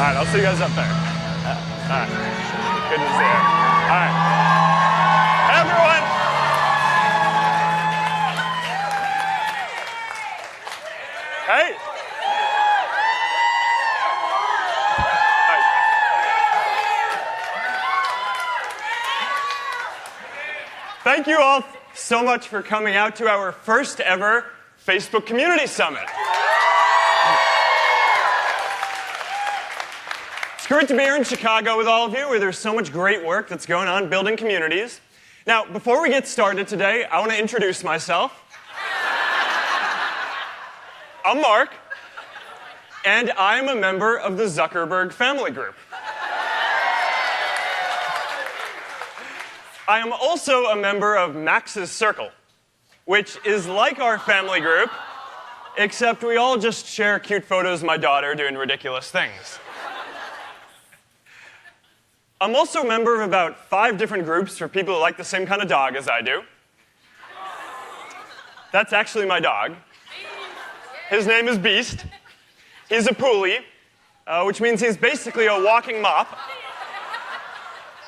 right, I'll see you guys up there. All right. Good to see you. All right. Hey, everyone. Hey. Hi. Thank you all so much for coming out to our first ever Facebook Community Summit. It's great to be here in Chicago with all of you, where there's so much great work that's going on building communities. Now, before we get started today, I want to introduce myself. I'm Mark, and I'm a member of the Zuckerberg family group. I am also a member of Max's Circle, which is like our family group, except we all just share cute photos of my daughter doing ridiculous things. I'm also a member of about 5 different groups for people who like the same kind of dog as I do. That's actually my dog. His name is Beast. He's a Puli, which means he's basically a walking mop,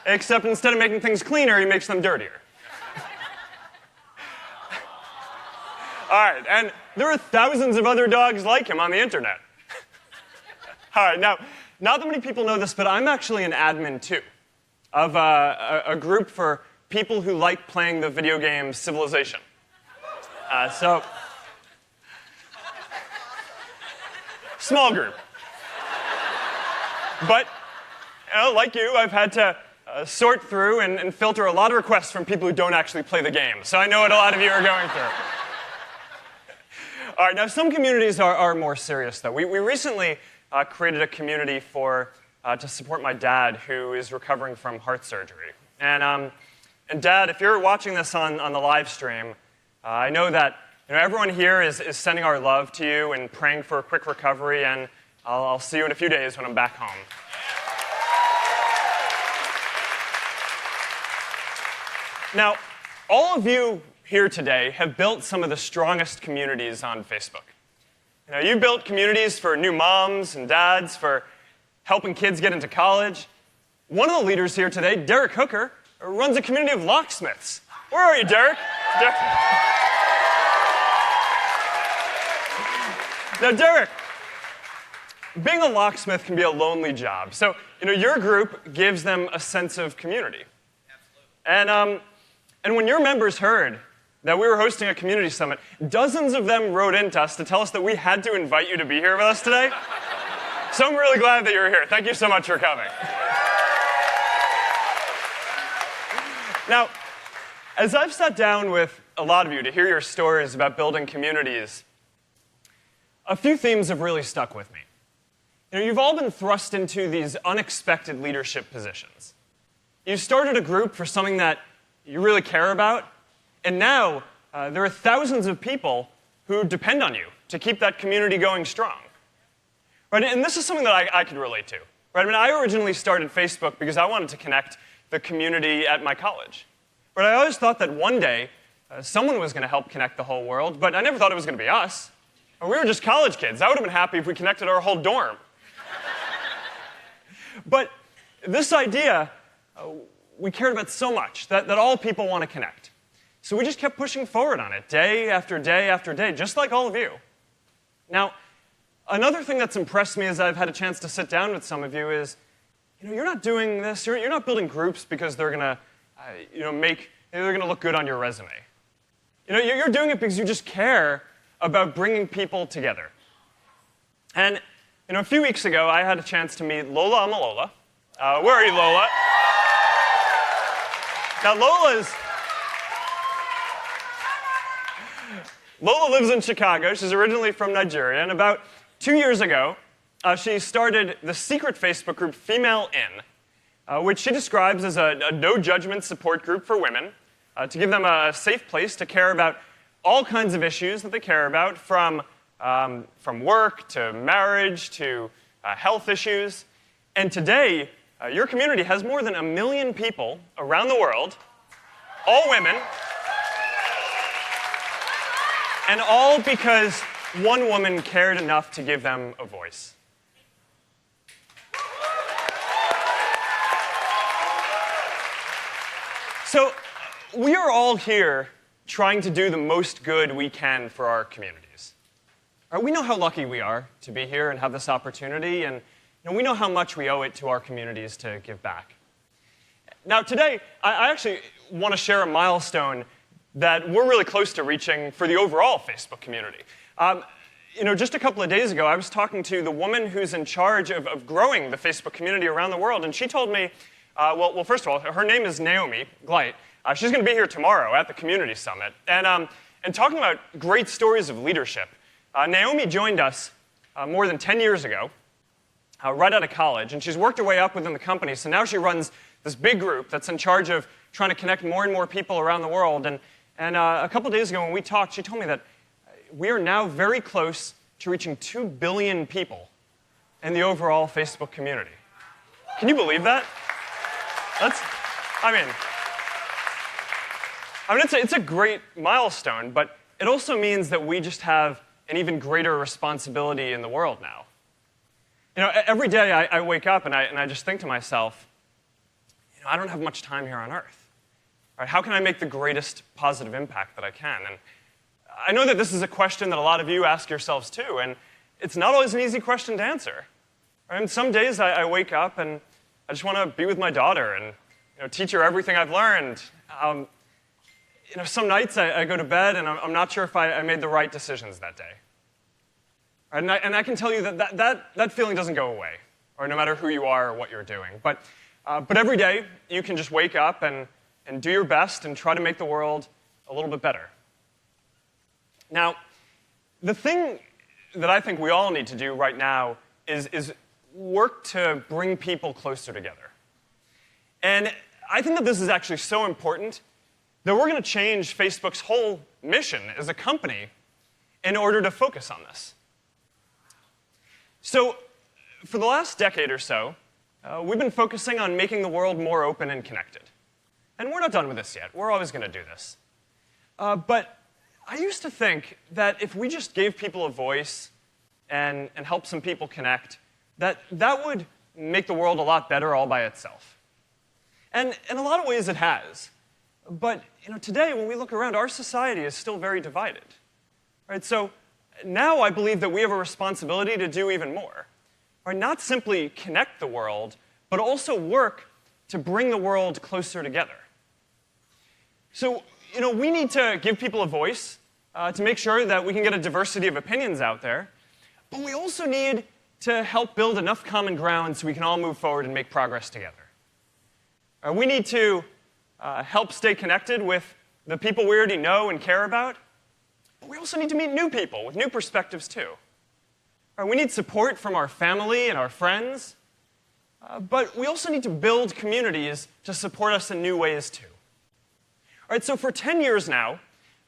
except instead of making things cleaner, he makes them dirtier. All right, and there are thousands of other dogs like him on the internet. All right, now, not that many people know this, but I'm actually an admin, too, of a group for people who like playing the video game Civilization. Small group. But, like you, I've had to sort through and filter a lot of requests from people who don't actually play the game. So I know what a lot of you are going through. All right, now some communities are more serious, though. We recently created a community to support my dad, who is recovering from heart surgery. And Dad, if you're watching this on the live stream, I know that everyone here is sending our love to you and praying for a quick recovery, and I'll see you in a few days when I'm back home. Now, all of you here today have built some of the strongest communities on Facebook. You built communities for new moms and dads, for helping kids get into college. One of the leaders here today, Derek Hooker, runs a community of locksmiths. Where are you, Derek? Now, Derek, being a locksmith can be a lonely job. So, your group gives them a sense of community. Absolutely. And when your members heard that we were hosting a community summit, dozens of them wrote in to us to tell us that we had to invite you to be here with us today. So I'm really glad that you're here. Thank you so much for coming. Now, as I've sat down with a lot of you to hear your stories about building communities, a few themes have really stuck with me. You've all been thrust into these unexpected leadership positions. You started a group for something that you really care about, and now there are thousands of people who depend on you to keep that community going strong. Right? And this is something that I could relate to. Right? I originally started Facebook because I wanted to connect the community at my college. But I always thought that one day someone was going to help connect the whole world, but I never thought it was going to be us. We were just college kids. I would have been happy if we connected our whole dorm. But this idea, we cared about so much that all people want to connect. So we just kept pushing forward on it, day after day after day, just like all of you. Now, another thing that's impressed me as I've had a chance to sit down with some of you is, you're not doing this, you're not building groups because they're going to, they're going to look good on your resume. You're doing it because you just care about bringing people together. And, a few weeks ago, I had a chance to meet Lola Amalola. Where are you, Lola? Now, Lola lives in Chicago. She's originally from Nigeria, and about 2 years ago, she started the secret Facebook group Female In, which she describes as a no-judgment support group for women, to give them a safe place to care about all kinds of issues that they care about, from work to marriage to health issues. And today, your community has more than 1 million people around the world, all women, and all because one woman cared enough to give them a voice. So we are all here trying to do the most good we can for our communities. We know how lucky we are to be here and have this opportunity, and we know how much we owe it to our communities to give back. Now, today, I actually want to share a milestone that we're really close to reaching for the overall Facebook community. Just a couple of days ago, I was talking to the woman who's in charge of growing the Facebook community around the world, and she told me, well, first of all, her name is Naomi Gleit. She's going to be here tomorrow at the Community Summit. And talking about great stories of leadership, Naomi joined us more than 10 years ago, right out of college, and she's worked her way up within the company. So now she runs this big group that's in charge of trying to connect more and more people around the world. And a couple days ago when we talked, she told me that we are now very close to reaching 2 billion people in the overall Facebook community. Can you believe that? It's a great milestone, but it also means that we just have an even greater responsibility in the world now. Every day I wake up and I just think to myself, I don't have much time here on Earth. Right? How can I make the greatest positive impact that I can? And I know that this is a question that a lot of you ask yourselves too, and it's not always an easy question to answer. Right? And some days I wake up and I just want to be with my daughter and teach her everything I've learned. Some nights I go to bed and I'm not sure if I made the right decisions that day. Right? And I can tell you that feeling doesn't go away, or no matter who you are or what you're doing. But every day you can just wake up and do your best and try to make the world a little bit better. Now, the thing that I think we all need to do right now is work to bring people closer together. And I think that this is actually so important that we're going to change Facebook's whole mission as a company in order to focus on this. So, for the last decade or so, we've been focusing on making the world more open and connected. And we're not done with this yet. We're always going to do this. But I used to think that if we just gave people a voice and helped some people connect, that would make the world a lot better all by itself. And in a lot of ways it has. But today, when we look around, our society is still very divided. Right? So now I believe that we have a responsibility to do even more. Right? Not simply connect the world, but also work to bring the world closer together. So, we need to give people a voice to make sure that we can get a diversity of opinions out there. But we also need to help build enough common ground so we can all move forward and make progress together. We need to help stay connected with the people we already know and care about. But we also need to meet new people with new perspectives, too. We need support from our family and our friends. But we also need to build communities to support us in new ways, too. All right, so for 10 years now,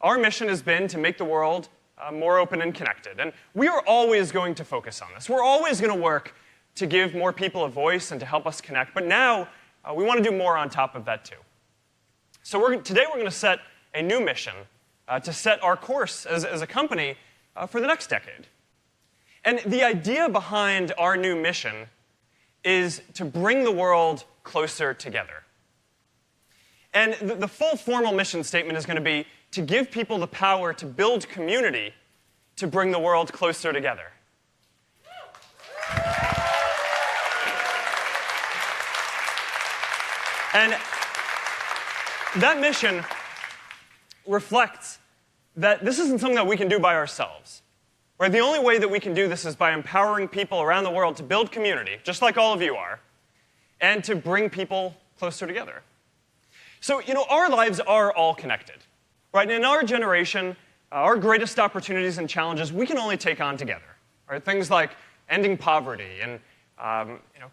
our mission has been to make the world more open and connected. And we are always going to focus on this. We're always going to work to give more people a voice and to help us connect. But now, we want to do more on top of that, too. So today we're going to set a new mission to set our course as a company for the next decade. And the idea behind our new mission is to bring the world closer together. And the full formal mission statement is going to be to give people the power to build community to bring the world closer together. And that mission reflects that this isn't something that we can do by ourselves. Right? The only way that we can do this is by empowering people around the world to build community, just like all of you are, and to bring people closer together. So, our lives are all connected. Right? And in our generation, our greatest opportunities and challenges we can only take on together. Right? Things like ending poverty and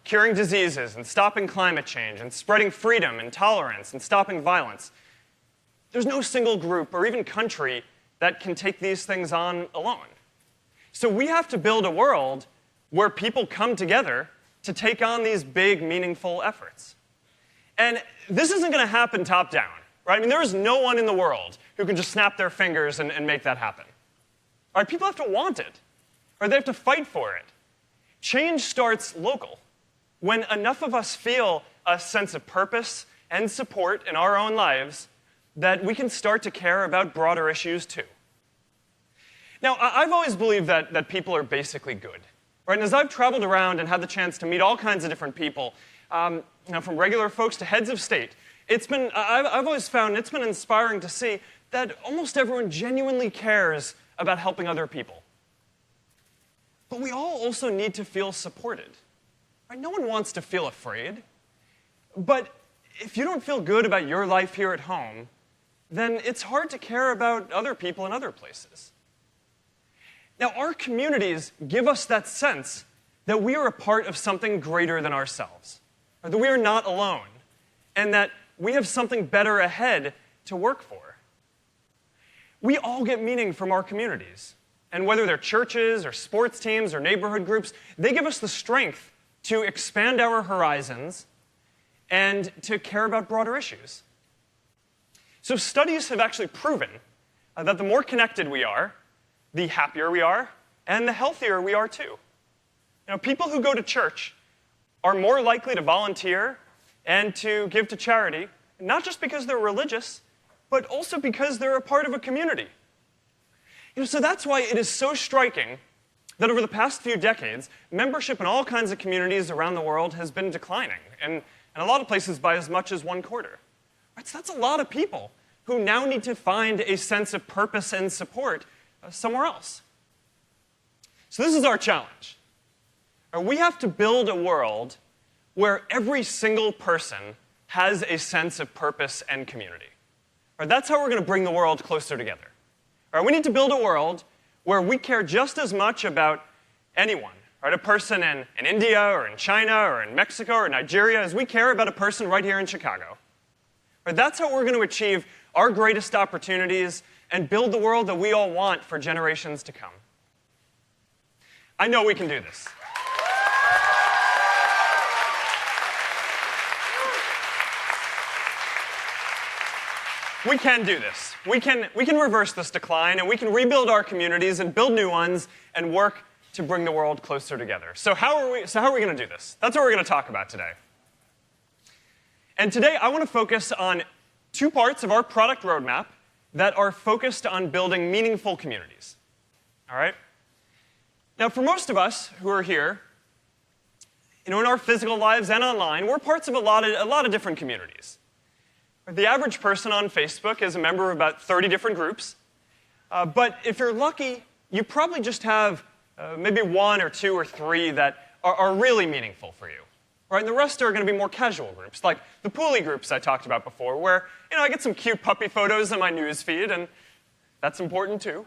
curing diseases and stopping climate change and spreading freedom and tolerance and stopping violence. There's no single group or even country that can take these things on alone. So we have to build a world where people come together to take on these big, meaningful efforts. And this isn't going to happen top-down. Right? There is no one in the world who can just snap their fingers and make that happen. Right? People have to want it. Or they have to fight for it. Change starts local. When enough of us feel a sense of purpose and support in our own lives that we can start to care about broader issues too. Now, I've always believed that people are basically good. Right? And as I've traveled around and had the chance to meet all kinds of different people, from regular folks to heads of state, I've always found it's been inspiring to see that almost everyone genuinely cares about helping other people. But we all also need to feel supported. Right? No one wants to feel afraid. But if you don't feel good about your life here at home, then it's hard to care about other people in other places. Now, our communities give us that sense that we are a part of something greater than ourselves, or that we are not alone, and that we have something better ahead to work for. We all get meaning from our communities. And whether they're churches or sports teams or neighborhood groups, they give us the strength to expand our horizons and to care about broader issues. So studies have actually proven that the more connected we are, the happier we are, and the healthier we are too. People who go to church are more likely to volunteer and to give to charity, not just because they're religious, but also because they're a part of a community. So that's why it is so striking that over the past few decades, membership in all kinds of communities around the world has been declining, and in a lot of places by as much as 1/4. Right? So that's a lot of people who now need to find a sense of purpose and support somewhere else. So this is our challenge. We have to build a world where every single person has a sense of purpose and community. Right? That's how we're going to bring the world closer together. Right, we need to build a world where we care just as much about anyone, right, a person in India or in China or in Mexico or Nigeria as we care about a person right here in Chicago. Right, that's how we're going to achieve our greatest opportunities and build the world that we all want for generations to come. I know we can do this. We can do this. We can reverse this decline, and we can rebuild our communities and build new ones and work to bring the world closer together. So how are we going to do this? That's what we're going to talk about today. And today I want to focus on two parts of our product roadmap that are focused on building meaningful communities. All right? Now, for most of us who are here, in our physical lives and online, we're parts of a lot of different communities. The average person on Facebook is a member of about 30 different groups. But if you're lucky, you probably just have maybe 1 or 2 or 3 that are really meaningful for you. Right? And the rest are going to be more casual groups, like the Pooly groups I talked about before, where I get some cute puppy photos in my news feed, and that's important too.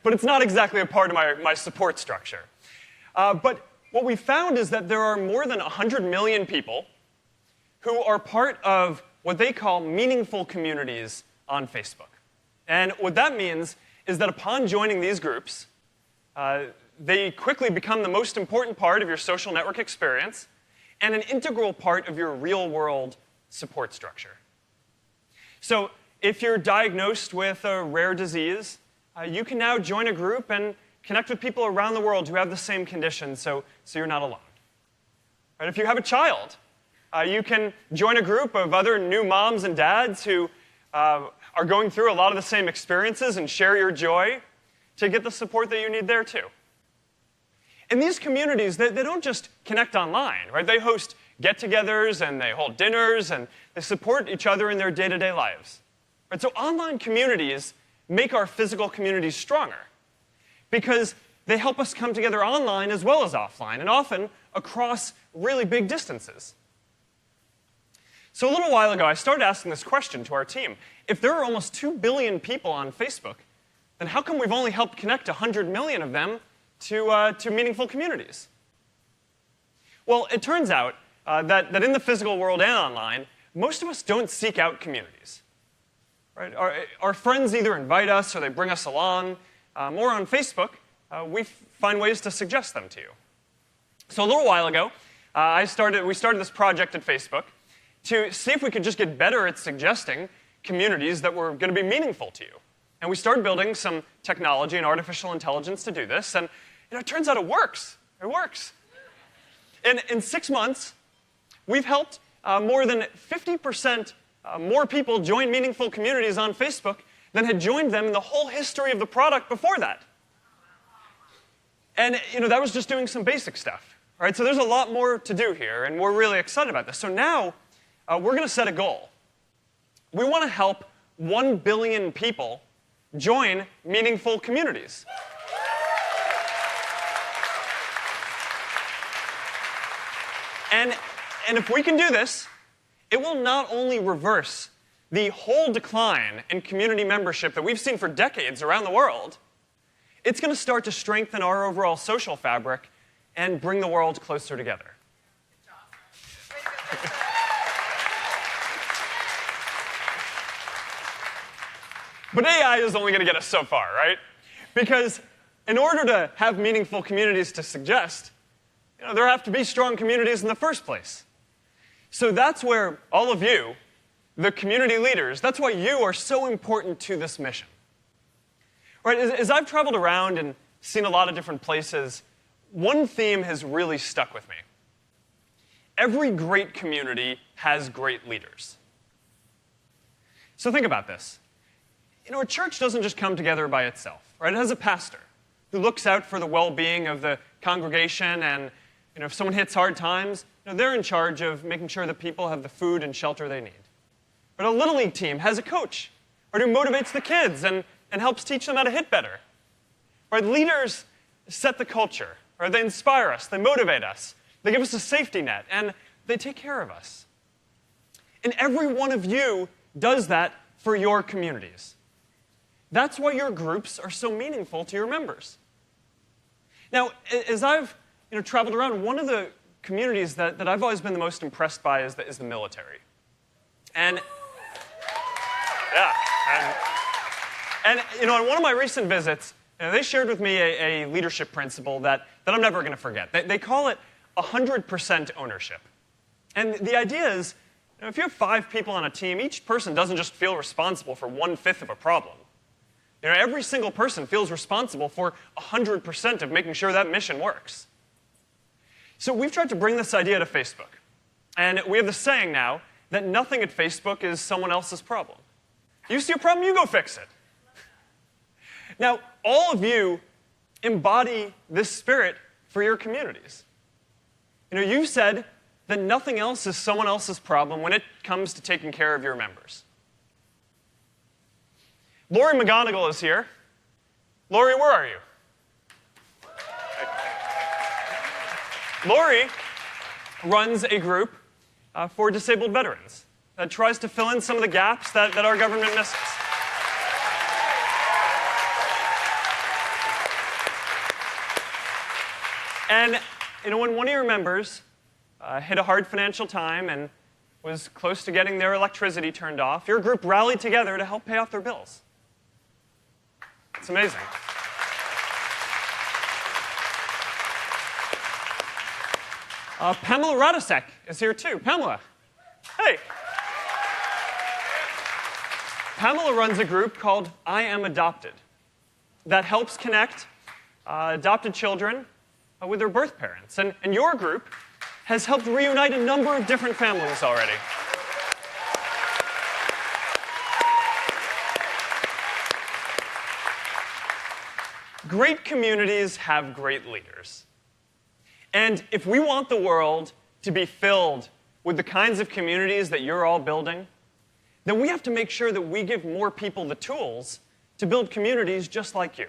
But it's not exactly a part of my support structure. But what we found is that there are more than 100 million people who are part of what they call meaningful communities on Facebook. And what that means is that upon joining these groups, they quickly become the most important part of your social network experience and an integral part of your real-world support structure. So if you're diagnosed with a rare disease, you can now join a group and connect with people around the world who have the same condition, so you're not alone. Right? If you have a child, you can join a group of other new moms and dads who are going through a lot of the same experiences and share your joy to get the support that you need there too. And these communities, they don't just connect online, right? They host get-togethers and they hold dinners and they support each other in their day-to-day lives. Right? So online communities make our physical communities stronger because they help us come together online as well as offline, and often across really big distances. So a little while ago, I started asking this question to our team. If there are almost 2 billion people on Facebook, then how come we've only helped connect 100 million of them to meaningful communities? Well, it turns out that in the physical world and online, most of us don't seek out communities. Right? Our friends either invite us or they bring us along, or on Facebook, we find ways to suggest them to you. So a little while ago, we started this project at Facebook to see if we could just get better at suggesting communities that were going to be meaningful to you. And we started building some technology and artificial intelligence to do this, and it turns out it works. It works. In 6 months, we've helped more than 50% more people join meaningful communities on Facebook than had joined them in the whole history of the product before that. And that was just doing some basic stuff. All right, so there's a lot more to do here, and we're really excited about this. So now we're going to set a goal. We want to help 1 billion people join meaningful communities. And if we can do this, it will not only reverse the whole decline in community membership that we've seen for decades around the world, it's going to start to strengthen our overall social fabric and bring the world closer together. But AI is only going to get us so far, right? Because in order to have meaningful communities to suggest, there have to be strong communities in the first place. So that's where all of you, the community leaders, that's why you are so important to this mission. Right, as I've traveled around and seen a lot of different places, one theme has really stuck with me. Every great community has great leaders. So think about this. A church doesn't just come together by itself, right? It has a pastor who looks out for the well-being of the congregation, and if someone hits hard times, they're in charge of making sure that people have the food and shelter they need. But a Little League team has a coach, right, who motivates the kids and helps teach them how to hit better. Right? Leaders set the culture, or they inspire us, they motivate us, they give us a safety net, and they take care of us. And every one of you does that for your communities. That's why your groups are so meaningful to your members. Now, as I've traveled around, one of the communities that I've always been the most impressed by is the military. And on one of my recent visits, they shared with me a leadership principle that I'm never going to forget. They call it 100% ownership. And the idea is, if you have 5 people on a team, each person doesn't just feel responsible for 1/5 of a problem. Every single person feels responsible for 100% of making sure that mission works. So we've tried to bring this idea to Facebook. And we have the saying now that nothing at Facebook is someone else's problem. You see a problem, you go fix it. Now, all of you embody this spirit for your communities. You've said that nothing else is someone else's problem when it comes to taking care of your members. Lori McGonigal is here. Lori, where are you? Lori runs a group for disabled veterans that tries to fill in some of the gaps that our government misses. And when one of your members hit a hard financial time and was close to getting their electricity turned off, your group rallied together to help pay off their bills. It's amazing. Pamela Radosek is here too. Pamela, hey. Pamela runs a group called I Am Adopted that helps connect adopted children with their birth parents. And your group has helped reunite a number of different families already. Great communities have great leaders. And if we want the world to be filled with the kinds of communities that you're all building, then we have to make sure that we give more people the tools to build communities just like you.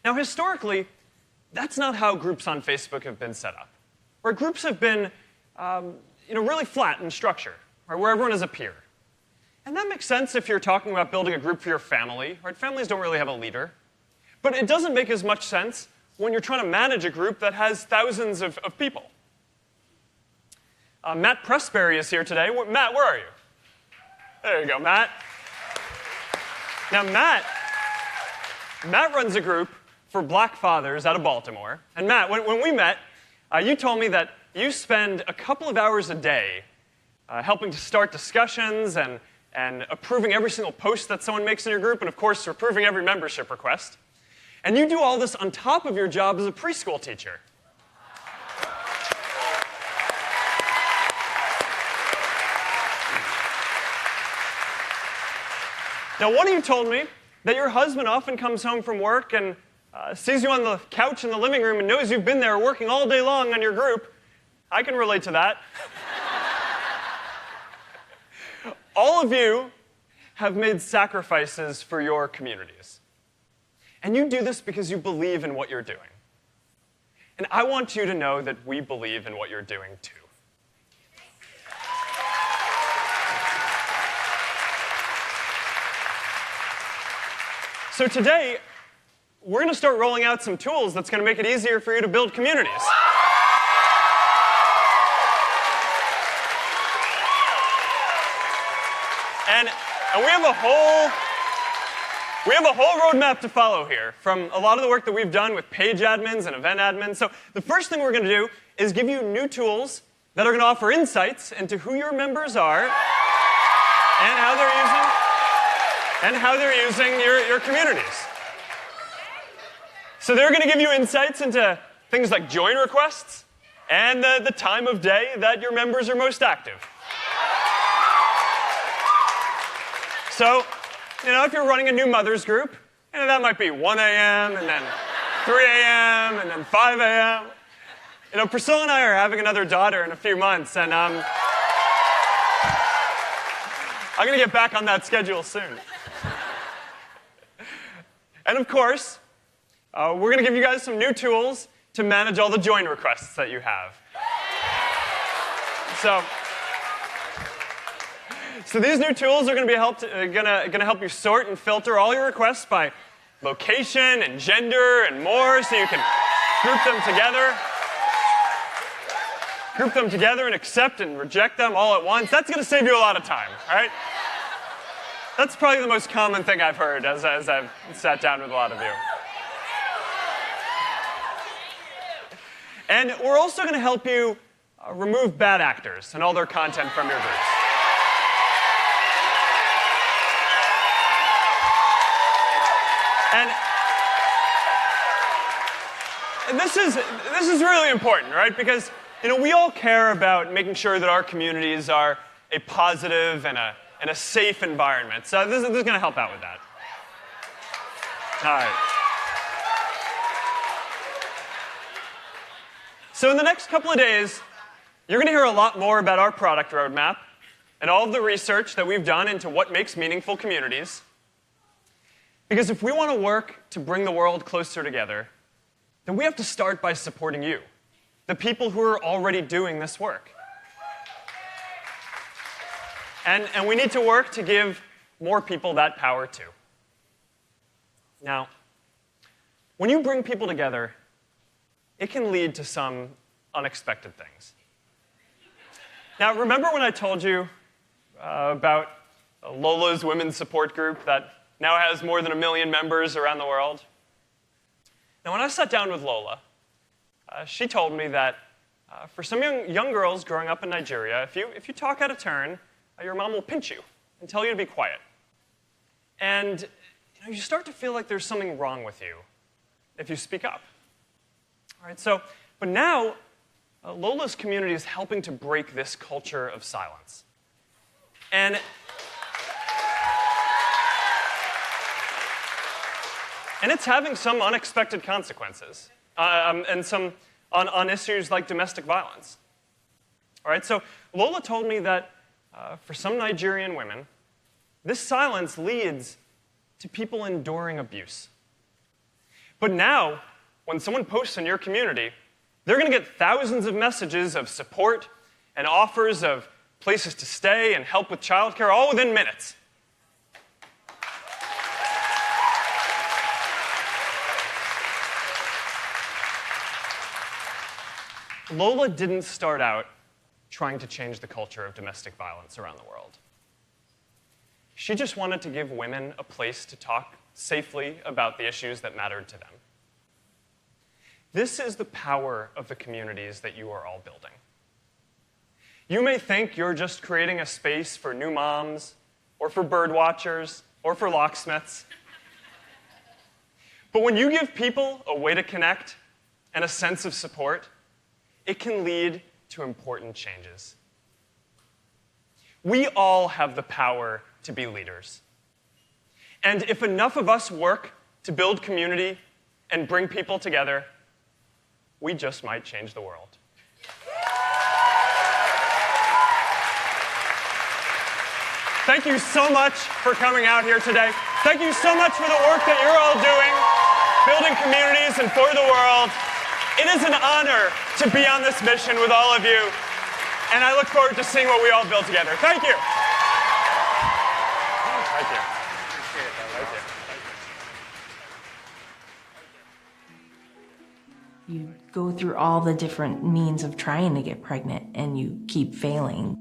Now, historically, that's not how groups on Facebook have been set up. Where groups have been really flat in structure, right, where everyone is a peer. And that makes sense if you're talking about building a group for your family. Right? Families don't really have a leader. But it doesn't make as much sense when you're trying to manage a group that has thousands of people. Matt Pressberry is here today. Matt, where are you? There you go, Matt. Now, Matt runs a group for Black fathers out of Baltimore. And Matt, when we met, you told me that you spend a couple of hours a day helping to start discussions and approving every single post that someone makes in your group, and of course, approving every membership request. And you do all this on top of your job as a preschool teacher. Now, one of you told me that your husband often comes home from work and sees you on the couch in the living room and knows you've been there working all day long on your group. I can relate to that. All of you have made sacrifices for your communities. And you do this because you believe in what you're doing. And I want you to know that we believe in what you're doing too. So today, we're going to start rolling out some tools that's going to make it easier for you to build communities. And we have a whole roadmap to follow here from a lot of the work that we've done with page admins and event admins. So the first thing we're going to do is give you new tools that are going to offer insights into who your members are and how they're using your communities. So they're going to give you insights into things like join requests and the time of day that your members are most active. So, if you're running a new mothers group, that might be 1 a.m. and then 3 a.m. and then 5 a.m. Priscilla and I are having another daughter in a few months, and I'm going to get back on that schedule soon. And of course, we're going to give you guys some new tools to manage all the join requests that you have. So these new tools are going to help you sort and filter all your requests by location and gender and more, so you can group them together and accept and reject them all at once. That's going to save you a lot of time, right? That's probably the most common thing I've heard as I've sat down with a lot of you. And we're also going to help you remove bad actors and all their content from your groups. And this is really important, right? Because we all care about making sure that our communities are a positive and a safe environment. So this is going to help out with that. All right. So in the next couple of days, you're going to hear a lot more about our product roadmap and all of the research that we've done into what makes meaningful communities. Because if we want to work to bring the world closer together, then we have to start by supporting you, the people who are already doing this work. And we need to work to give more people that power too. Now, when you bring people together, it can lead to some unexpected things. Now, remember when I told you about Lola's women's support group that now has more than 1 million members around the world? Now, when I sat down with Lola, she told me that for some young girls growing up in Nigeria, if you talk out of turn, your mom will pinch you and tell you to be quiet. And you start to feel like there's something wrong with you if you speak up. All right, but now, Lola's community is helping to break this culture of silence. And it's having some unexpected consequences, and some on issues like domestic violence. All right, so Lola told me that for some Nigerian women, this silence leads to people enduring abuse. But now, when someone posts in your community, they're going to get thousands of messages of support and offers of places to stay and help with childcare, all within minutes. Lola didn't start out trying to change the culture of domestic violence around the world. She just wanted to give women a place to talk safely about the issues that mattered to them. This is the power of the communities that you are all building. You may think you're just creating a space for new moms, or for bird watchers, or for locksmiths. But when you give people a way to connect and a sense of support, it can lead to important changes. We all have the power to be leaders. And if enough of us work to build community and bring people together, we just might change the world. Thank you so much for coming out here today. Thank you so much for the work that you're all doing, building communities and for the world. It is an honor to be on this mission with all of you, and I look forward to seeing what we all build together. Thank you. Thank you. You go through all the different means of trying to get pregnant, and you keep failing.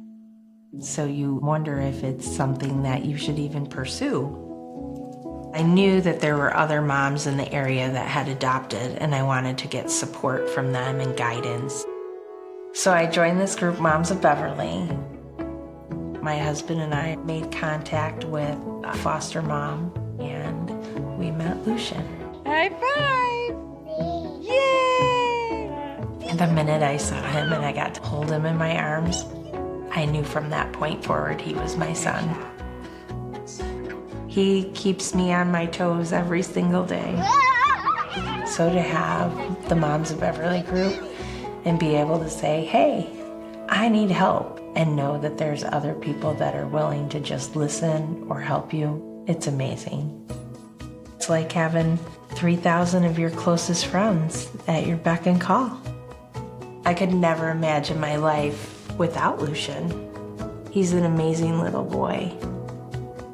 So you wonder if it's something that you should even pursue. I knew that there were other moms in the area that had adopted, and I wanted to get support from them and guidance. So I joined this group, Moms of Beverly. My husband and I made contact with a foster mom, and we met Lucian. High five! Yay! And the minute I saw him and I got to hold him in my arms, I knew from that point forward he was my son. He keeps me on my toes every single day. So to have the Moms of Beverly group and be able to say, hey, I need help, and know that there's other people that are willing to just listen or help you, it's amazing. It's like having 3,000 of your closest friends at your beck and call. I could never imagine my life without Lucian. He's an amazing little boy.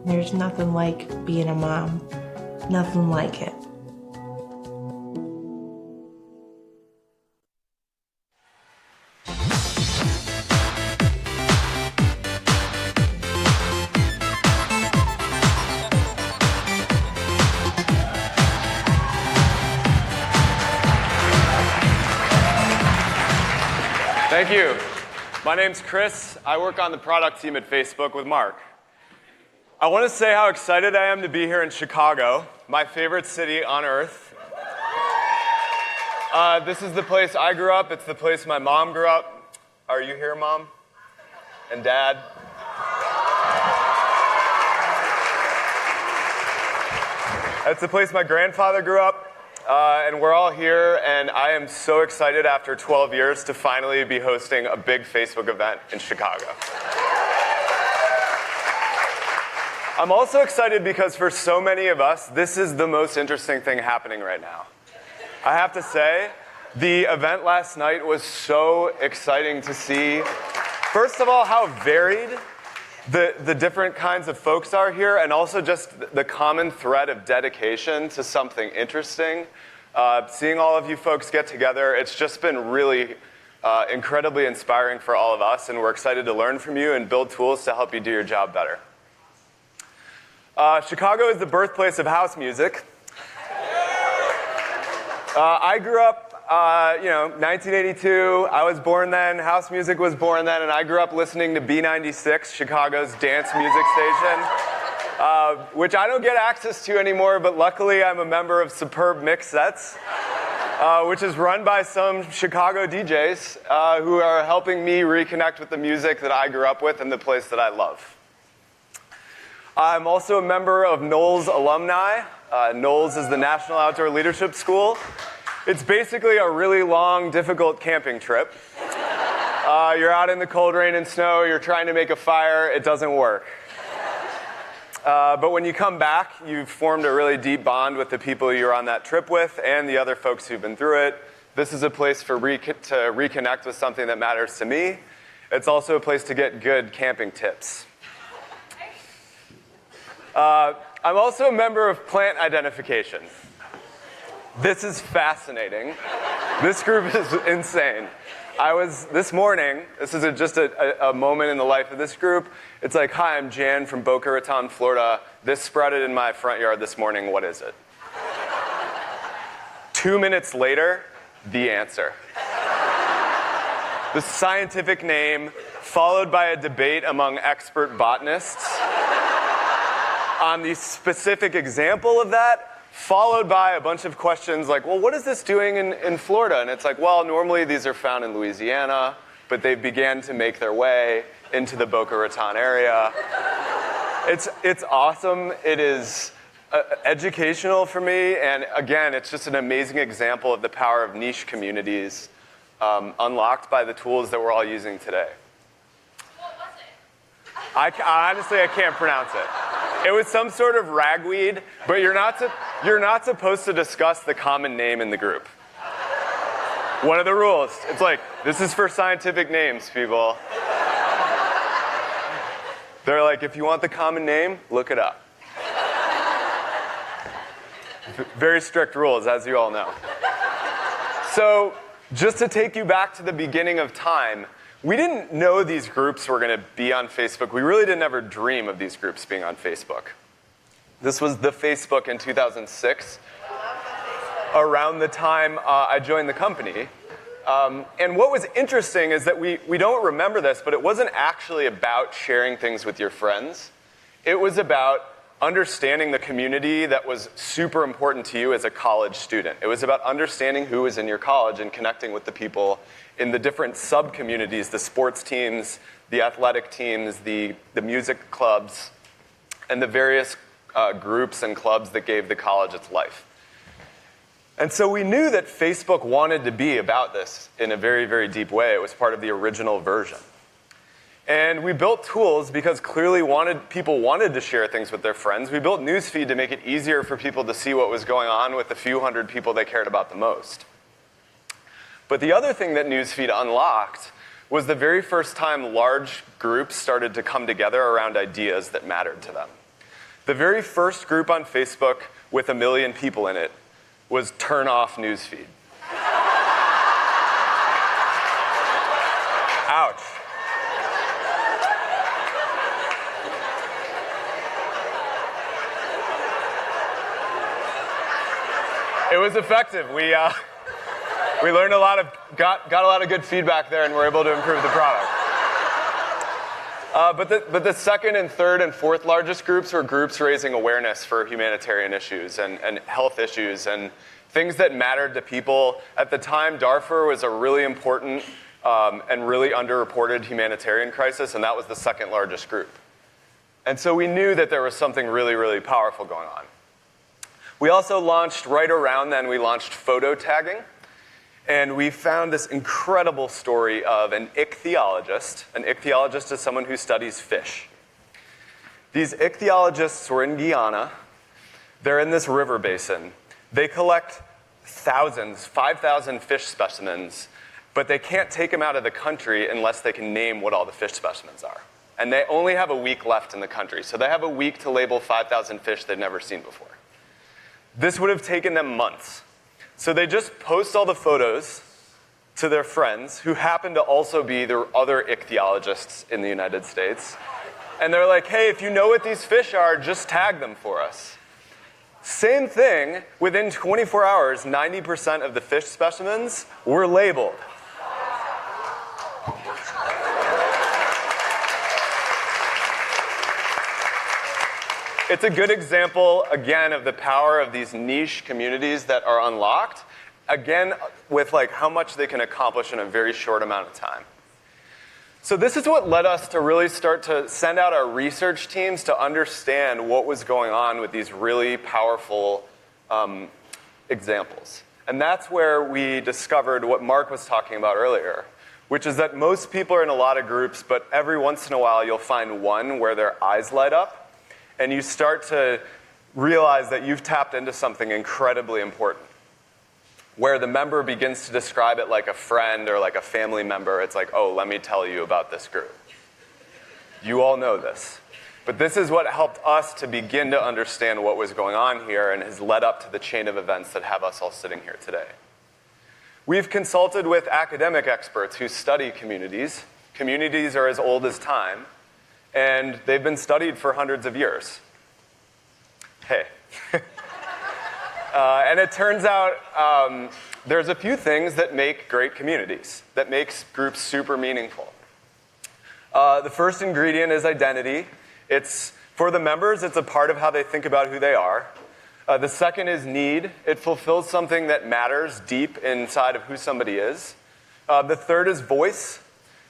There's nothing like being a mom. Nothing like it. Thank you. My name's Chris. I work on the product team at Facebook with Mark. I want to say how excited I am to be here in Chicago, my favorite city on earth. This is the place I grew up. It's the place my mom grew up. Are you here, Mom? And Dad? It's the place my grandfather grew up. And we're all here, and I am so excited after 12 years to finally be hosting a big Facebook event in Chicago. I'm also excited because for so many of us, this is the most interesting thing happening right now. I have to say, the event last night was so exciting to see. First of all, how varied the different kinds of folks are here, and also just the common thread of dedication to something interesting. Seeing all of you folks get together, it's just been really incredibly inspiring for all of us, and we're excited to learn from you and build tools to help you do your job better. Chicago is the birthplace of house music. I grew up 1982, I was born then, house music was born then, and I grew up listening to B96, Chicago's dance music station, which I don't get access to anymore, but luckily I'm a member of Superb Mix Sets, which is run by some Chicago DJs who are helping me reconnect with the music that I grew up with and the place that I love. I'm also a member of Knowles Alumni. Knowles is the National Outdoor Leadership School. It's basically a really long, difficult camping trip. You're out in the cold rain and snow, you're trying to make a fire, it doesn't work. But when you come back, you've formed a really deep bond with the people you're on that trip with and the other folks who've been through it. This is a place to reconnect with something that matters to me. It's also a place to get good camping tips. I'm also a member of Plant Identification. This is fascinating. This group is insane. This morning, this is just a moment in the life of this group. It's like, hi, I'm Jan from Boca Raton, Florida. This sprouted in my front yard this morning. What is it? 2 minutes later, the answer. The scientific name, followed by a debate among expert botanists on the specific example of that, followed by a bunch of questions like, well, what is this doing in Florida? And it's like, well, normally these are found in Louisiana, but they began to make their way into the Boca Raton area. It's awesome. It is educational for me, and again, it's just an amazing example of the power of niche communities unlocked by the tools that we're all using today. What was it? Honestly, I can't pronounce it. It was some sort of ragweed, but you're not supposed to discuss the common name in the group. One of the rules. It's like, this is for scientific names, people. They're like, if you want the common name, look it up. Very strict rules, as you all know. So, just to take you back to the beginning of time, we didn't know these groups were going to be on Facebook. We really didn't ever dream of these groups being on Facebook. This was the Facebook in 2006, around the time I joined the company. And what was interesting is that we don't remember this, but it wasn't actually about sharing things with your friends. It was about understanding the community that was super important to you as a college student. It was about understanding who was in your college and connecting with the people in the different sub-communities, the sports teams, the athletic teams, the music clubs, and the various groups and clubs that gave the college its life. And so we knew that Facebook wanted to be about this in a very, very deep way. It was part of the original version. And we built tools because clearly people wanted to share things with their friends. We built Newsfeed to make it easier for people to see what was going on with the few hundred people they cared about the most. But the other thing that Newsfeed unlocked was the very first time large groups started to come together around ideas that mattered to them. The very first group on Facebook with 1 million people in it was Turn Off Newsfeed. Ouch. It was effective. We learned got a lot of good feedback there, and were able to improve the product. But the second and third and fourth largest groups were groups raising awareness for humanitarian issues and health issues and things that mattered to people. At the time, Darfur was a really important and really underreported humanitarian crisis, and that was the second largest group. And so we knew that there was something really, really powerful going on. We also launched, right around then, we launched photo tagging. And we found this incredible story of an ichthyologist. An ichthyologist is someone who studies fish. These ichthyologists were in Guyana. They're in this river basin. They collect thousands, 5,000 fish specimens, but they can't take them out of the country unless they can name what all the fish specimens are. And they only have a week left in the country, so they have a week to label 5,000 fish they've never seen before. This would have taken them months. So they just post all the photos to their friends, who happen to also be the other ichthyologists in the United States. And they're like, hey, if you know what these fish are, just tag them for us. Same thing, within 24 hours, 90% of the fish specimens were labeled. It's a good example, again, of the power of these niche communities that are unlocked, again, with like how much they can accomplish in a very short amount of time. So this is what led us to really start to send out our research teams to understand what was going on with these really powerful examples. And that's where we discovered what Mark was talking about earlier, which is that most people are in a lot of groups, but every once in a while you'll find one where their eyes light up, and you start to realize that you've tapped into something incredibly important. Where the member begins to describe it like a friend or like a family member, it's like, oh, let me tell you about this group. You all know this. But this is what helped us to begin to understand what was going on here and has led up to the chain of events that have us all sitting here today. We've consulted with academic experts who study communities. Communities are as old as time, and they've been studied for hundreds of years. Hey. And it turns out there's a few things that make great communities, that makes groups super meaningful. The first ingredient is identity. It's, for the members, it's a part of how they think about who they are. The second is need. It fulfills something that matters deep inside of who somebody is. The third is voice.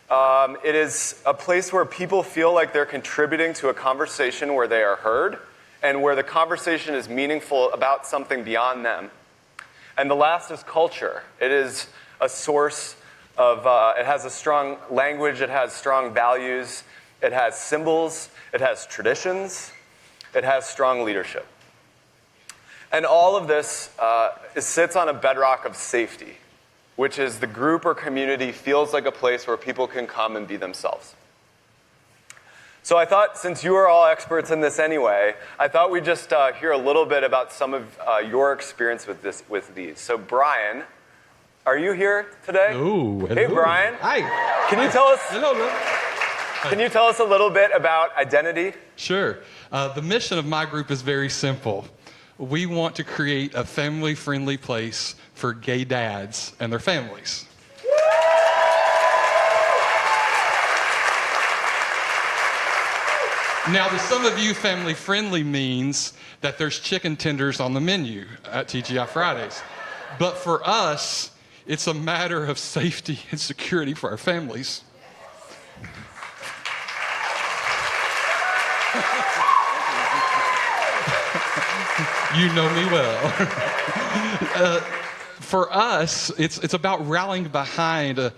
It is a place where people feel like they're contributing to a conversation where they are heard and where the conversation is meaningful about something beyond them. And the last is culture. It is a source of, it has a strong language, it has strong values, it has symbols, it has traditions, it has strong leadership. And all of this sits on a bedrock of safety, which is the group or community feels like a place where people can come and be themselves. So I thought, since you are all experts in this anyway, I thought we'd just hear a little bit about some of your experience with these. So Brian, are you here today? Hello. Hey, Brian. Hi. Can you tell us? Hello. Can you tell us a little bit about identity? Sure. The mission of my group is very simple. We want to create a family-friendly place for gay dads and their families. Now, to some of you, family-friendly means that there's chicken tenders on the menu at TGI Fridays. But for us, it's a matter of safety and security for our families. You know me well. For us, it's about rallying behind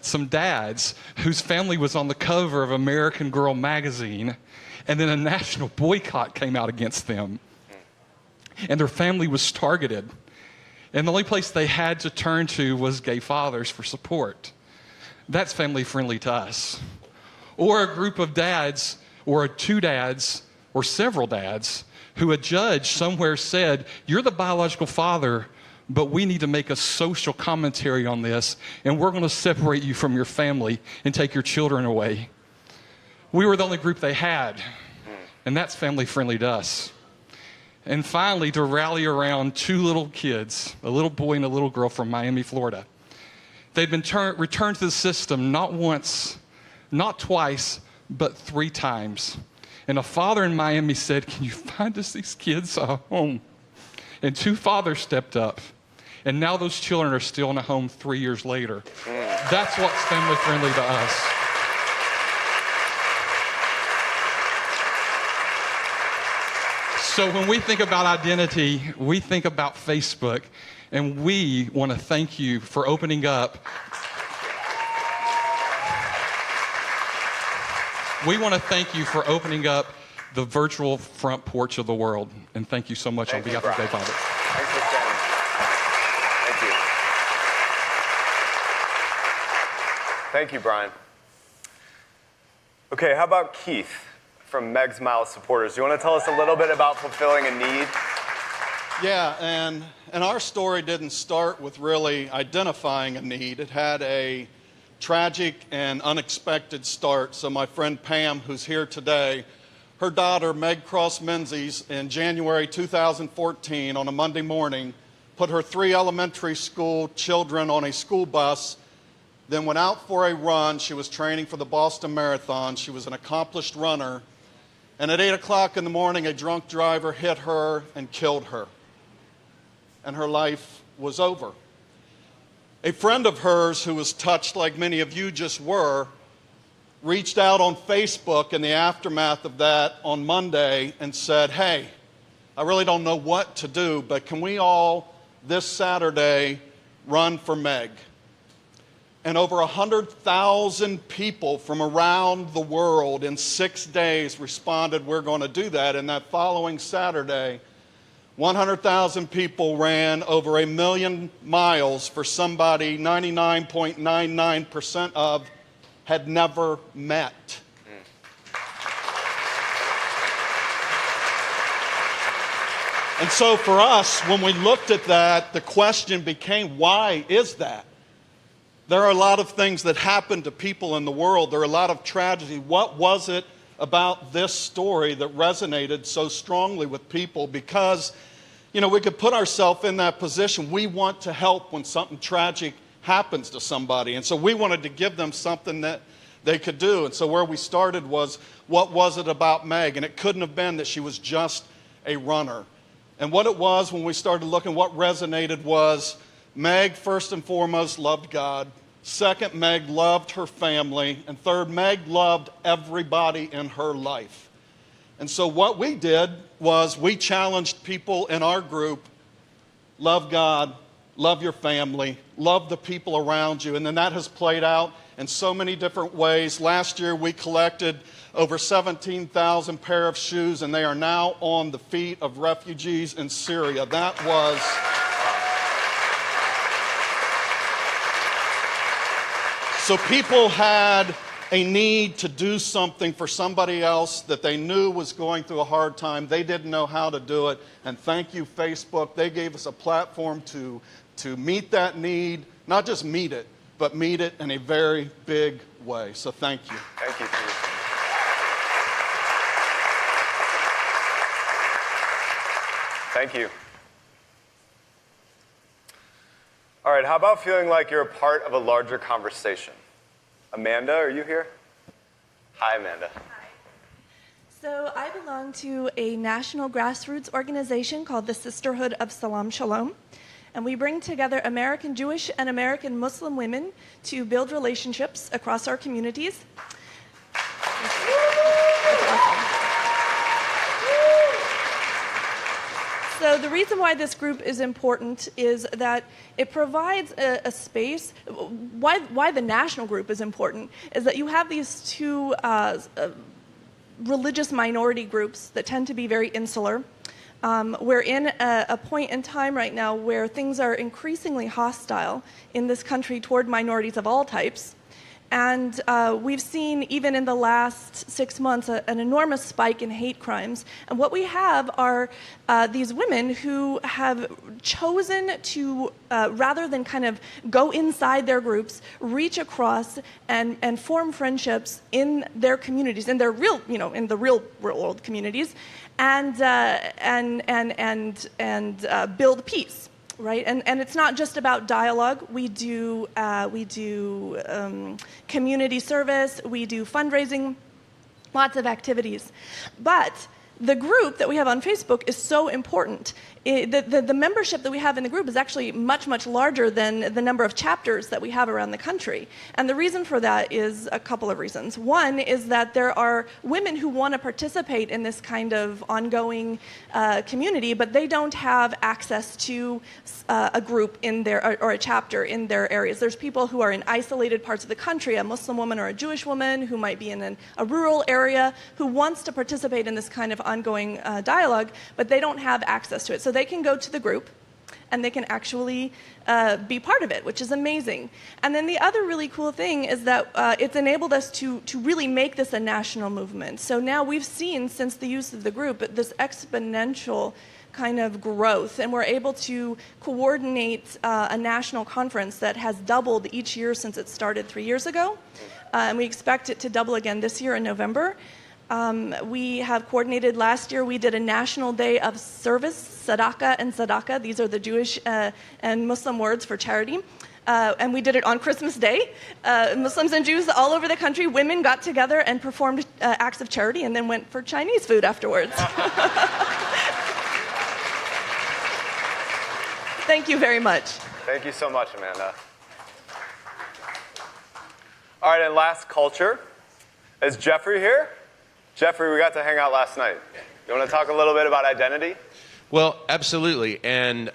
some dads whose family was on the cover of American Girl magazine, and then a national boycott came out against them. And their family was targeted. And the only place they had to turn to was gay fathers for support. That's family friendly to us. Or a group of dads, or two dads, or several dads, who a judge somewhere said, you're the biological father, but we need to make a social commentary on this, and we're going to separate you from your family and take your children away. We were the only group they had, and that's family friendly to us. And finally, to rally around two little kids, a little boy and a little girl from Miami, Florida. They'd been returned to the system not once, not twice, but 3 times. And a father in Miami said, can you find us these kids a home? And 2 fathers stepped up. And now those children are still in a home 3 years later. That's what's family friendly to us. So when we think about identity, we think about Facebook, and we want to thank you for opening up. We want to thank you for opening up the virtual front porch of the world. And thank you so much on behalf of Gay Fathers. Thanks for standing. Thank you. Thank you, Brian. Okay, how about Keith from Meg's Miles Supporters? Do you want to tell us a little bit about fulfilling a need? Yeah, and our story didn't start with really identifying a need. It had a tragic and unexpected start. So my friend Pam, who's here today, her daughter, Meg Cross Menzies, in January 2014, on a Monday morning, put her 3 elementary school children on a school bus, then went out for a run. She was training for the Boston Marathon. She was an accomplished runner. And at 8 o'clock in the morning, a drunk driver hit her and killed her. And her life was over. A friend of hers who was touched like many of you just were, reached out on Facebook in the aftermath of that on Monday and said, hey, I really don't know what to do, but can we all this Saturday run for Meg? And over 100,000 people from around the world in 6 days responded, we're going to do that. And that following Saturday, 100,000 people ran over 1 million miles for somebody 99.99% of had never met. And so for us, when we looked at that, the question became, why is that? There are a lot of things that happen to people in the world. There are a lot of tragedy. What was it about this story that resonated so strongly with people? Because, you know, we could put ourselves in that position. We want to help when something tragic happens to somebody. And so we wanted to give them something that they could do. And so where we started was, what was it about Meg? And it couldn't have been that she was just a runner. And what it was when we started looking, what resonated was Meg, first and foremost, loved God. Second, Meg loved her family. And third, Meg loved everybody in her life. And so what we did was we challenged people in our group, love God, love your family, love the people around you. And then that has played out in so many different ways. Last year we collected over 17,000 pair of shoes, and they are now on the feet of refugees in Syria. That was... So people had a need to do something for somebody else that they knew was going through a hard time. They didn't know how to do it. And thank you, Facebook. They gave us a platform to meet that need, not just meet it, but meet it in a very big way. So thank you. Thank you, Steve. Thank you. All right, how about feeling like you're a part of a larger conversation? Amanda, are you here? Hi, Amanda. So I belong to a national grassroots organization called the Sisterhood of Salam Shalom. And we bring together American Jewish and American Muslim women to build relationships across our communities. So the reason why this group is important is that it provides a space. Why the national group is important is that you have these two religious minority groups that tend to be very insular. We're in a point in time right now where things are increasingly hostile in this country toward minorities of all types. And we've seen, even in the last 6 months, an enormous spike in hate crimes. And what we have are these women who have chosen to, rather than kind of go inside their groups, reach across and form friendships in their communities, in their real, in the real world communities, and build peace. Right, and it's not just about dialogue. We do community service. We do fundraising, lots of activities. But the group that we have on Facebook is so important. The membership that we have in the group is actually much, much larger than the number of chapters that we have around the country. And the reason for that is a couple of reasons. One is that there are women who want to participate in this kind of ongoing community, but they don't have access to a group in their, or a chapter in their areas. There's people who are in isolated parts of the country, a Muslim woman or a Jewish woman who might be in a rural area who wants to participate in this kind of ongoing dialogue, but they don't have access to it. So they can go to the group and they can actually be part of it, which is amazing. And then the other really cool thing is that it's enabled us to really make this a national movement. So now we've seen, since the use of the group, this exponential kind of growth, and we're able to coordinate a national conference that has doubled each year since it started 3 years ago. And we expect it to double again this year in November. We have coordinated, last year we did a national day of service, tzedakah and tzedakah. These are the Jewish and Muslim words for charity. And we did it on Christmas Day. Muslims and Jews all over the country, women got together and performed acts of charity and then went for Chinese food afterwards. Thank you very much. Thank you so much, Amanda. All right, and last, culture. Is Jeffrey here? Jeffrey, we got to hang out last night. You want to talk a little bit about identity? Well, absolutely. And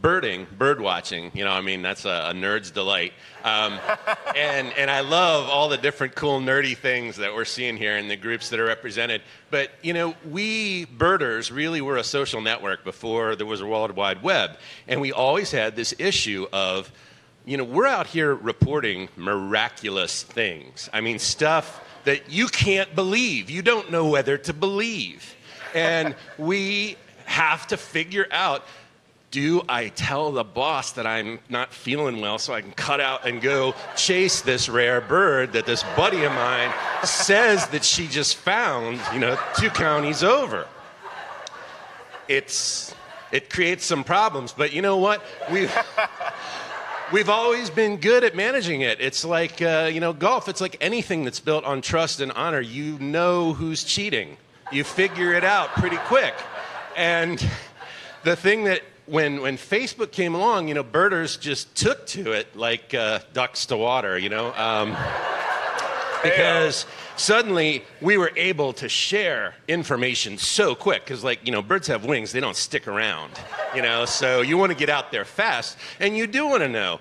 bird watching, that's a nerd's delight. And I love all the different cool nerdy things that we're seeing here in the groups that are represented. But, we birders really were a social network before there was a World Wide Web. And we always had this issue of, we're out here reporting miraculous things. Stuff that you can't believe. You don't know whether to believe. And we have to figure out, do I tell the boss that I'm not feeling well so I can cut out and go chase this rare bird that this buddy of mine says that she just found, 2 counties over? It creates some problems, but you know what? We've always been good at managing it. It's like, golf. It's like anything that's built on trust and honor. You know who's cheating. You figure it out pretty quick. And the thing that when Facebook came along, birders just took to it like ducks to water, because suddenly we were able to share information so quick. Because, like, birds have wings, they don't stick around, so you want to get out there fast, and you do want to know,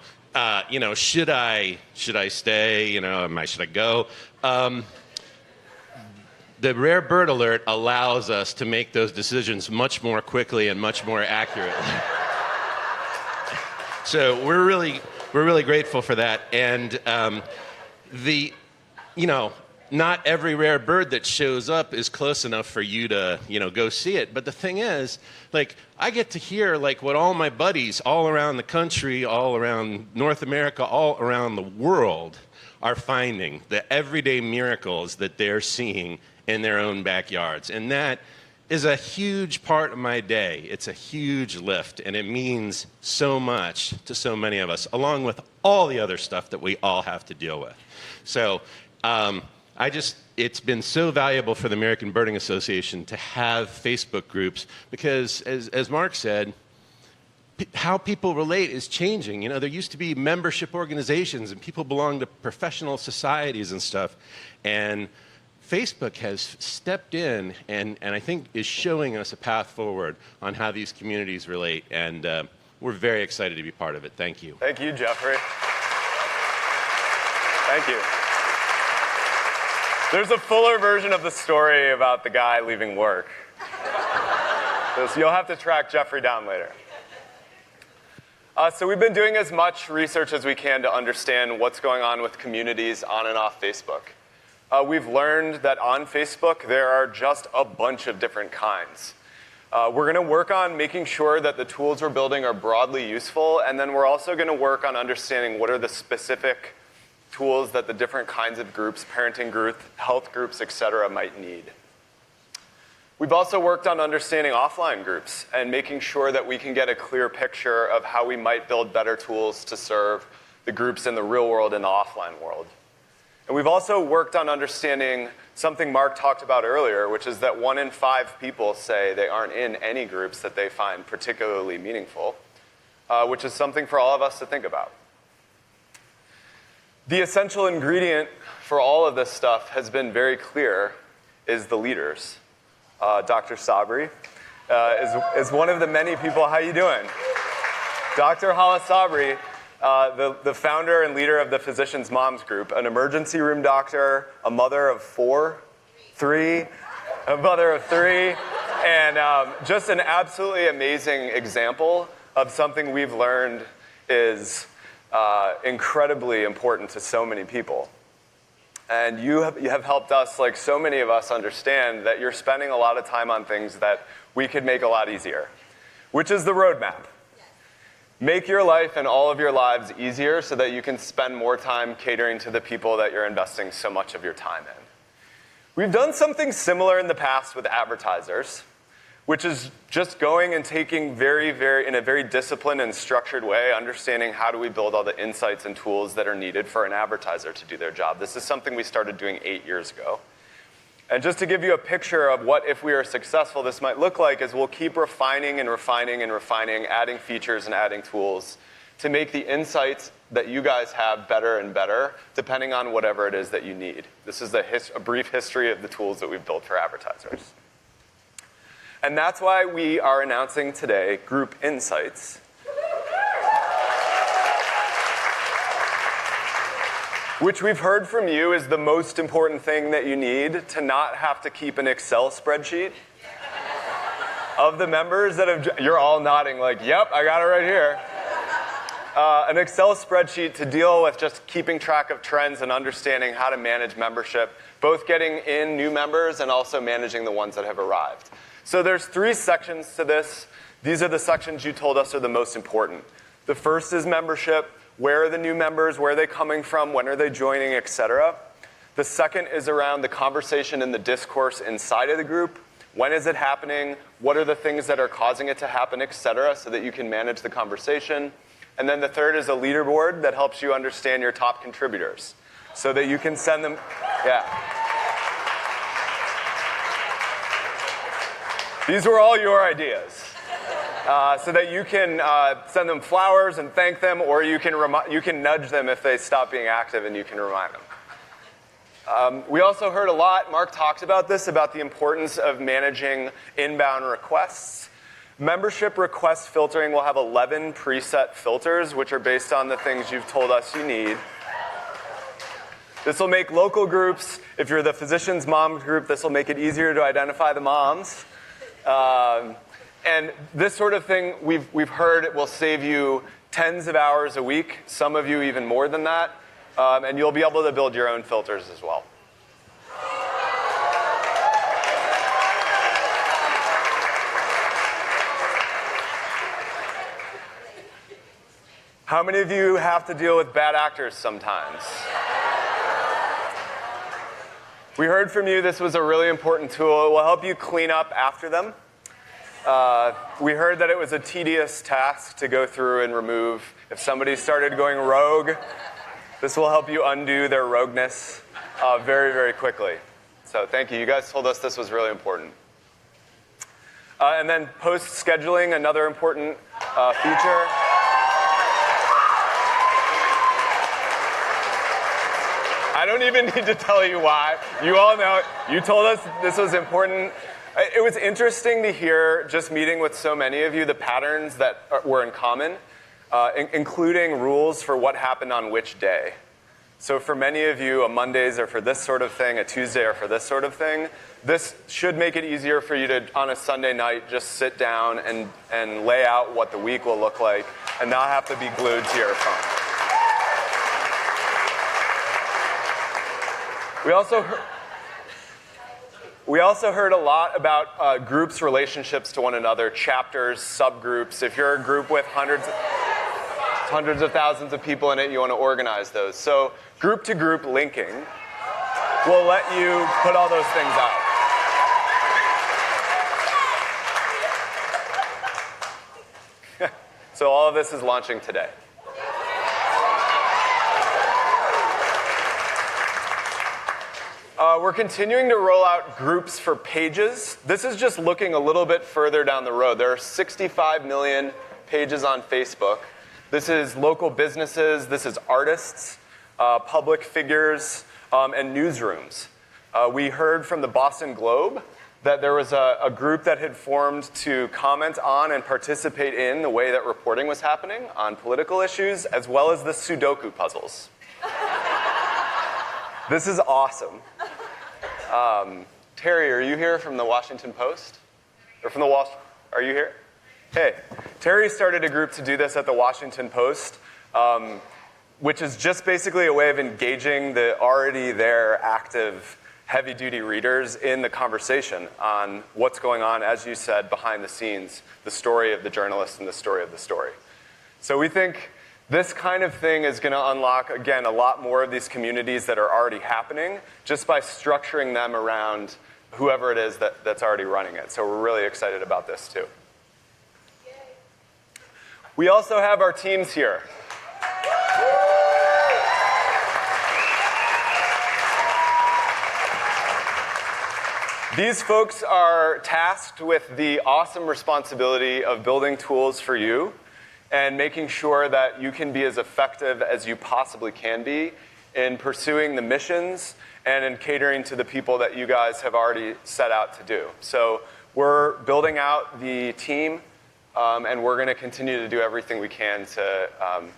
should I stay, should I go? The Rare Bird Alert allows us to make those decisions much more quickly and much more accurately. So we're really grateful for that. And not every rare bird that shows up is close enough for you to, go see it. But the thing is, like, I get to hear, like, what all my buddies all around the country, all around North America, all around the world are finding, the everyday miracles that they're seeing in their own backyards. And that is a huge part of my day. It's a huge lift, and it means so much to so many of us, along with all the other stuff that we all have to deal with. So it's been so valuable for the American Birding Association to have Facebook groups because, as Mark said, how people relate is changing. There used to be membership organizations and people belong to professional societies and stuff. And Facebook has stepped in and I think is showing us a path forward on how these communities relate. And we're very excited to be part of it. Thank you. Thank you, Jeffrey. Thank you. There's a fuller version of the story about the guy leaving work. So you'll have to track Jeffrey down later. So we've been doing as much research as we can to understand what's going on with communities on and off Facebook. We've learned that on Facebook, there are just a bunch of different kinds. We're going to work on making sure that the tools we're building are broadly useful, and then we're also going to work on understanding what are the specific tools that the different kinds of groups, parenting groups, health groups, et cetera, might need. We've also worked on understanding offline groups and making sure that we can get a clear picture of how we might build better tools to serve the groups in the real world and the offline world. And we've also worked on understanding something Mark talked about earlier, which is that 1 in 5 people say they aren't in any groups that they find particularly meaningful, which is something for all of us to think about. The essential ingredient for all of this stuff has been very clear, is the leaders. Dr. Sabri is one of the many people. How you doing? Dr. Hala Sabri, the founder and leader of the Physicians Moms Group, an emergency room doctor, a mother of 3, and just an absolutely amazing example of something we've learned is incredibly important to so many people. And you have helped us, like so many of us, understand that you're spending a lot of time on things that we could make a lot easier, which is the roadmap. Make your life and all of your lives easier so that you can spend more time catering to the people that you're investing so much of your time in. We've done something similar in the past with advertisers, which is just going and taking in a very disciplined and structured way, understanding how do we build all the insights and tools that are needed for an advertiser to do their job. This is something we started doing 8 years ago. And just to give you a picture of what, if we are successful, this might look like, is we'll keep refining and refining and refining, adding features and adding tools to make the insights that you guys have better and better, depending on whatever it is that you need. This is a brief history of the tools that we've built for advertisers. And that's why we are announcing today Group Insights. Which we've heard from you is the most important thing that you need to not have to keep an Excel spreadsheet of the members that have, you're all nodding like, yep, I got it right here. An Excel spreadsheet to deal with just keeping track of trends and understanding how to manage membership, both getting in new members and also managing the ones that have arrived. So there's 3 sections to this. These are the sections you told us are the most important. The first is membership. Where are the new members? Where are they coming from? When are they joining, et cetera? The second is around the conversation and the discourse inside of the group. When is it happening? What are the things that are causing it to happen, et cetera, so that you can manage the conversation. And then the third is a leaderboard that helps you understand your top contributors so that you can send them, These were all your ideas. So that you can send them flowers and thank them, or you can nudge them if they stop being active and you can remind them. We also heard a lot, Mark talked about this, about the importance of managing inbound requests. Membership request filtering will have 11 preset filters, which are based on the things you've told us you need. This will make local groups, if you're the physician's mom group, this will make it easier to identify the moms. And this sort of thing, we've heard it will save you tens of hours a week, some of you even more than that, and you'll be able to build your own filters as well. How many of you have to deal with bad actors sometimes? We heard from you this was a really important tool. It will help you clean up after them. We heard that it was a tedious task to go through and remove. If somebody started going rogue, this will help you undo their rogueness very, very quickly. So thank you. You guys told us this was really important. And then post-scheduling, another important feature. I don't even need to tell you why. You all know. You told us this was important. It was interesting to hear, just meeting with so many of you, the patterns that were in common, including rules for what happened on which day. So for many of you, a Mondays are for this sort of thing, a Tuesday are for this sort of thing. This should make it easier for you to, on a Sunday night, just sit down and lay out what the week will look like and not have to be glued to your phone. We also heard a lot about groups' relationships to one another, chapters, subgroups. If you're a group with hundreds of thousands of people in it, you want to organize those. So group-to-group linking will let you put all those things out. So all of this is launching today. We're continuing to roll out groups for pages. This is just looking a little bit further down the road. There are 65 million pages on Facebook. This is local businesses, this is artists, public figures, and newsrooms. We heard from the Boston Globe that there was a group that had formed to comment on and participate in the way that reporting was happening on political issues, as well as the Sudoku puzzles. This is awesome. Terry, are you here from the Washington Post? Or from the Wall Street? Are you here? Hey, Terry started a group to do this at the Washington Post, which is just basically a way of engaging the already there active heavy-duty readers in the conversation on what's going on, as you said, behind the scenes, the story of the journalist and the story of the story. So we think this kind of thing is going to unlock, again, a lot more of these communities that are already happening just by structuring them around whoever it is that's already running it. So we're really excited about this, too. Yay. We also have our teams here. These folks are tasked with the awesome responsibility of building tools for you and making sure that you can be as effective as you possibly can be in pursuing the missions and in catering to the people that you guys have already set out to do. So we're building out the team, and we're going to continue to do everything we can to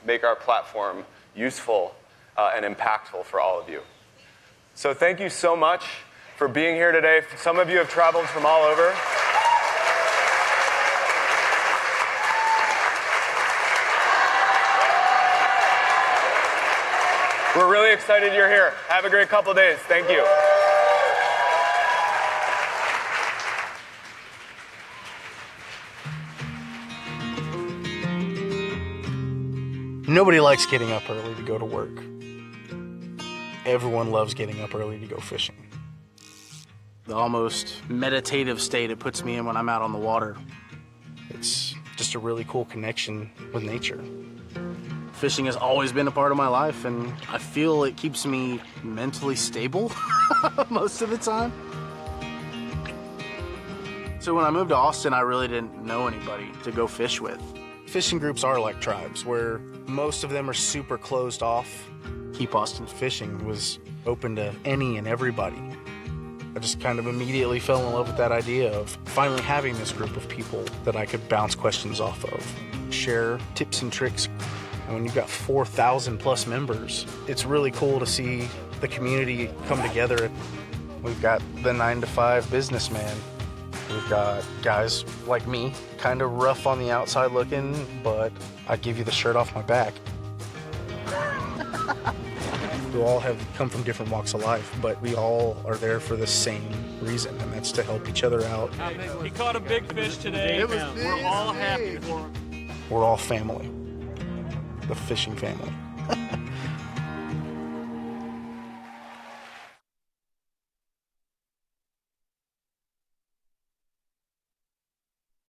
make our platform useful and impactful for all of you. So thank you so much for being here today. Some of you have traveled from all over. We're really excited you're here. Have a great couple of days. Thank you. Nobody likes getting up early to go to work. Everyone loves getting up early to go fishing. The almost meditative state it puts me in when I'm out on the water. It's just a really cool connection with nature. Fishing has always been a part of my life, and I feel it keeps me mentally stable most of the time. So when I moved to Austin, I really didn't know anybody to go fish with. Fishing groups are like tribes, where most of them are super closed off. Keep Austin Fishing was open to any and everybody. I just kind of immediately fell in love with that idea of finally having this group of people that I could bounce questions off of, share tips and tricks. And when you've got 4,000 plus members, it's really cool to see the community come together. We've got the 9-to-5 businessman. We've got guys like me, kind of rough on the outside looking, but I give you the shirt off my back. We all have come from different walks of life, but we all are there for the same reason, and that's to help each other out. He caught a big fish today. We're all happy for him. We're all family. The fishing family.